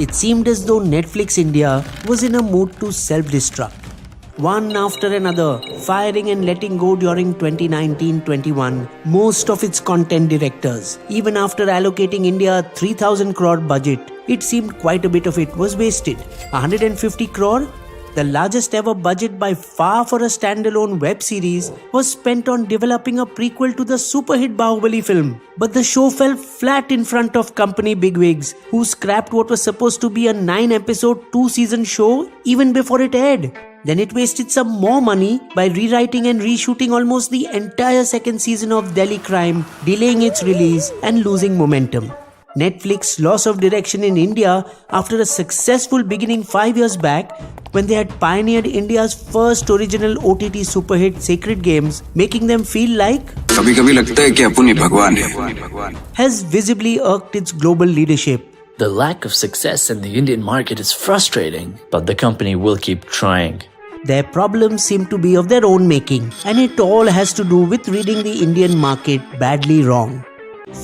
It seemed as though Netflix India was in a mood to self-destruct. One after another, firing and letting go during 2019-21 most of its content directors. Even after allocating India a 3,000 crore budget, it seemed quite a bit of it was wasted. 150 crore? The largest ever budget by far for a standalone web series was spent on developing a prequel to the super hit Bahubali film. But the show fell flat in front of company bigwigs who scrapped what was supposed to be a 9-episode, 2-season show even before it aired. Then it wasted some more money by rewriting and reshooting almost the entire second season of Delhi Crime, delaying its release and losing momentum. Netflix's loss of direction in India after a successful beginning 5 years back when they had pioneered India's first original OTT super hit Sacred Games, making them feel like कभी-कभी लगता है कि अपन ही भगवान है, has visibly irked its global leadership. The lack of success in the Indian market is frustrating, but the company will keep trying. Their problems seem to be of their own making, and it all has to do with reading the Indian market badly wrong.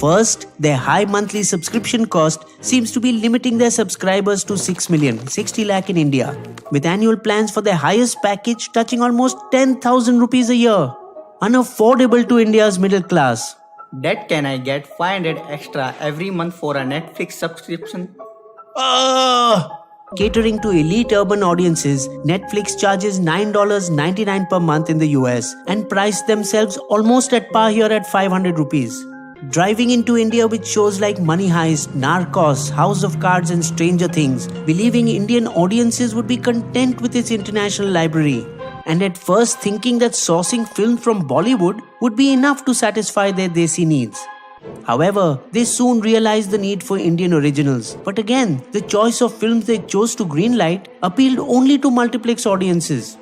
First, their high monthly subscription cost seems to be limiting their subscribers to 6 million, 60 lakh in India, with annual plans for their highest package touching almost 10,000 rupees a year, unaffordable to India's middle class. That can I get 500 extra every month for a Netflix subscription? Catering to elite urban audiences, Netflix charges $9.99 per month in the US and price themselves almost at par here at 500 rupees. Driving into India with shows like Money Heist, Narcos, House of Cards and Stranger Things, believing Indian audiences would be content with its international library, and at first thinking that sourcing film from Bollywood would be enough to satisfy their desi needs. However, they soon realized the need for Indian originals. But again, the choice of films they chose to greenlight appealed only to multiplex audiences.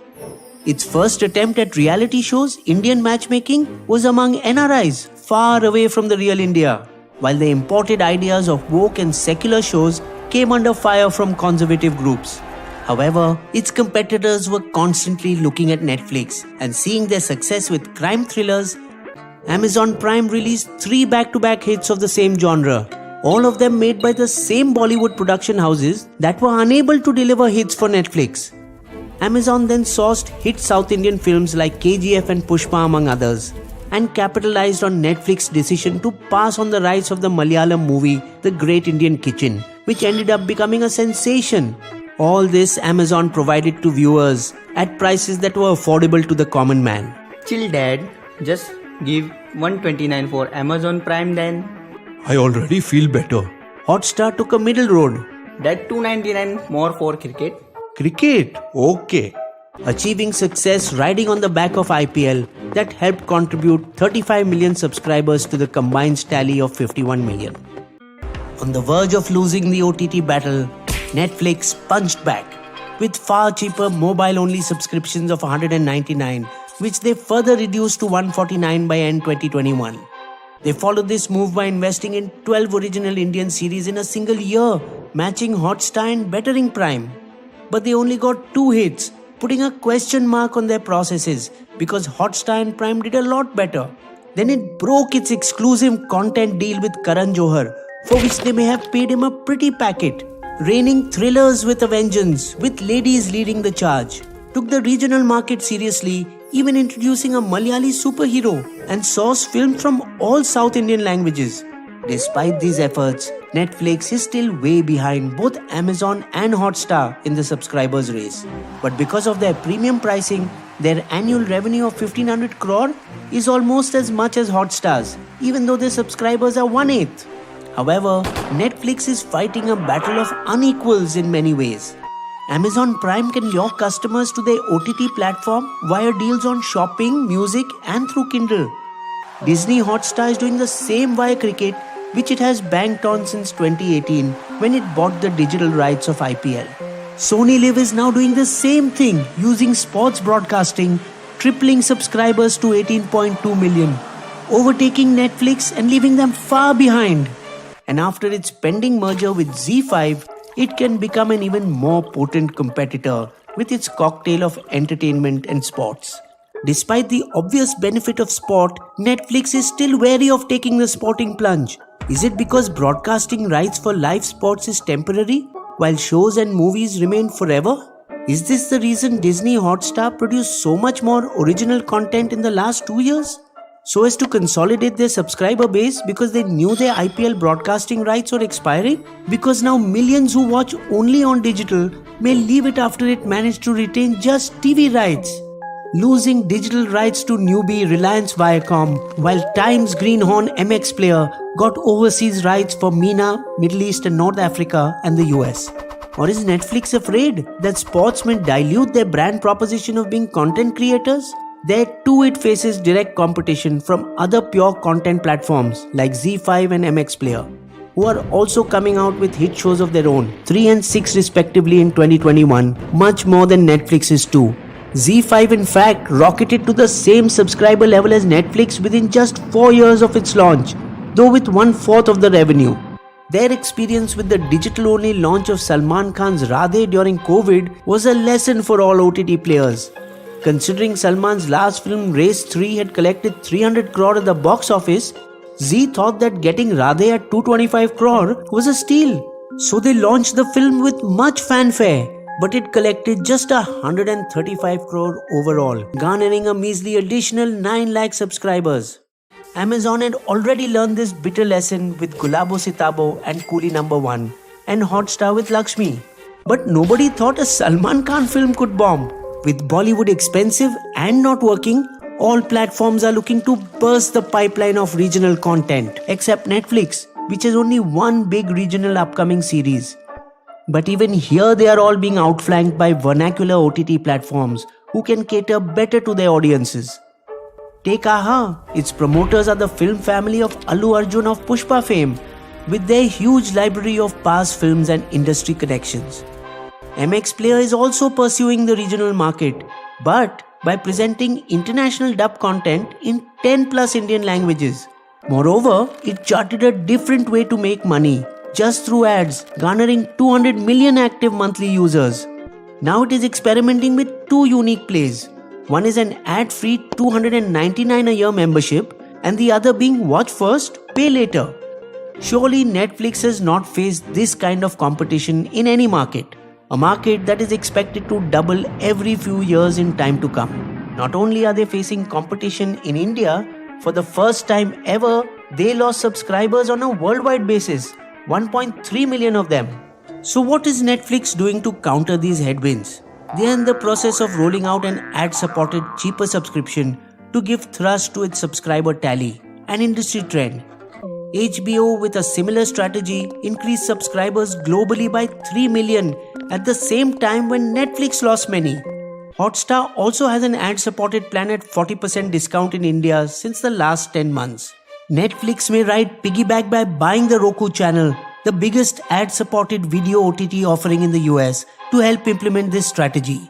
Its first attempt at reality shows, Indian matchmaking, was among NRIs, far away from the real India, while the imported ideas of woke and secular shows came under fire from conservative groups. However, its competitors were constantly looking at Netflix and seeing their success with crime thrillers. Amazon Prime released 3 back-to-back hits of the same genre, all of them made by the same Bollywood production houses that were unable to deliver hits for Netflix. Amazon then sourced hit South Indian films like KGF and Pushpa among others, and capitalized on Netflix's decision to pass on the rights of the Malayalam movie The Great Indian Kitchen, which ended up becoming a sensation. All this Amazon provided to viewers at prices that were affordable to the common man. Chill dad, just give $129 for Amazon Prime then. I already feel better. Hotstar took a middle road. That $299 more for cricket. Cricket? Okay. Achieving success riding on the back of IPL that helped contribute 35 million subscribers to the combined tally of 51 million. On the verge of losing the OTT battle, Netflix punched back with far cheaper mobile-only subscriptions of $199, which they further reduced to $149 by end 2021. They followed this move by investing in 12 original Indian series in a single year, matching Hotstar and bettering Prime. But they only got 2 hits, putting a question mark on their processes because Hotstar and Prime did a lot better. Then it broke its exclusive content deal with Karan Johar, for which they may have paid him a pretty packet, raining thrillers with a vengeance, with ladies leading the charge. Took the regional market seriously, even introducing a Malayali superhero and sourced films from all South Indian languages. Despite these efforts, Netflix is still way behind both Amazon and Hotstar in the subscribers race. But because of their premium pricing, their annual revenue of 1500 crore is almost as much as Hotstar's, even though their subscribers are 1/8. However, Netflix is fighting a battle of unequals in many ways. Amazon Prime can lure customers to their OTT platform via deals on shopping, music and through Kindle. Disney Hotstar is doing the same via cricket, which it has banked on since 2018 when it bought the digital rights of IPL. Sony Live is now doing the same thing using sports broadcasting, tripling subscribers to 18.2 million, overtaking Netflix and leaving them far behind. And after its pending merger with Z5, it can become an even more potent competitor with its cocktail of entertainment and sports. Despite the obvious benefit of sport, Netflix is still wary of taking the sporting plunge. Is it because broadcasting rights for live sports is temporary? while shows and movies remain forever? Is this the reason Disney Hotstar produced so much more original content in the last 2 years? So as to consolidate their subscriber base because they knew their IPL broadcasting rights were expiring? Because now millions who watch only on digital may leave it after it managed to retain just TV rights. Losing digital rights to newbie Reliance Viacom, while Times Greenhorn MX Player got overseas rights for MENA, Middle East and North Africa and the US. Or is Netflix afraid that sports may dilute their brand proposition of being content creators? There too it faces direct competition from other pure content platforms like ZEE5 and MX Player, who are also coming out with hit shows of their own, 3 and 6 respectively in 2021, much more than Netflix's too. ZEE5 in fact rocketed to the same subscriber level as Netflix within just 4 years of its launch, though with 1/4 of the revenue. Their experience with the digital-only launch of Salman Khan's Radhe during COVID was a lesson for all OTT players. Considering Salman's last film Race 3 had collected 300 crore at the box office, Zee thought that getting Radhe at 225 crore was a steal. So they launched the film with much fanfare, but it collected just 135 crore overall, garnering a measly additional 9 lakh subscribers. Amazon had already learned this bitter lesson with Gulabo Sitabo and Coolie Number 1 and Hotstar with Lakshmi. But nobody thought a Salman Khan film could bomb. With Bollywood expensive and not working, all platforms are looking to burst the pipeline of regional content, except Netflix, which has only one big regional upcoming series. But even here they are all being outflanked by vernacular OTT platforms who can cater better to their audiences. Take Aha, its promoters are the film family of Allu Arjun of Pushpa fame, with their huge library of past films and industry connections. MX Player is also pursuing the regional market, but by presenting international dub content in 10 plus Indian languages. Moreover, it charted a different way to make money, just through ads, garnering 200 million active monthly users. Now it is experimenting with 2 unique plays. One is an ad-free $299 a year membership and the other being watch first, pay later. Surely Netflix has not faced this kind of competition in any market. A market that is expected to double every few years in time to come. Not only are they facing competition in India, for the first time ever, they lost subscribers on a worldwide basis, 1.3 million of them. So what is Netflix doing to counter these headwinds? They are in the process of rolling out an ad-supported cheaper subscription to give thrust to its subscriber tally, an industry trend. HBO, with a similar strategy, increased subscribers globally by 3 million at the same time when Netflix lost many. Hotstar also has an ad-supported plan at 40% discount in India since the last 10 months. Netflix may ride piggyback by buying the Roku channel, the biggest ad-supported video OTT offering in the US, to help implement this strategy.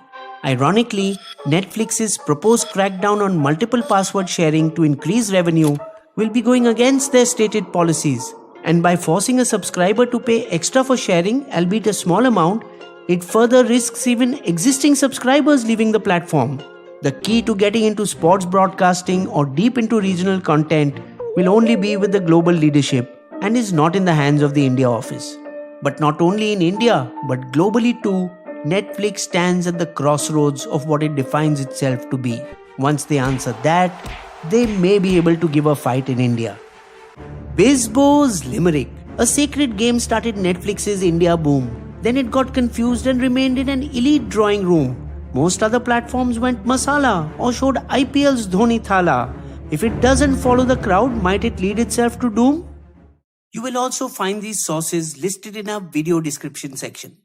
Ironically, Netflix's proposed crackdown on multiple password sharing to increase revenue will be going against their stated policies, and by forcing a subscriber to pay extra for sharing, albeit a small amount, it further risks even existing subscribers leaving the platform. The key to getting into sports broadcasting or deep into regional content will only be with the global leadership and is not in the hands of the India office. But not only in India, but globally too, Netflix stands at the crossroads of what it defines itself to be. Once they answer that, they may be able to give a fight in India. BISBO's Limerick, a sacred game, started Netflix's India boom. Then it got confused and remained in an elite drawing room. Most other platforms went masala or showed IPL's Dhoni Thala. If it doesn't follow the crowd, might it lead itself to doom? You will also find these sources listed in our video description section.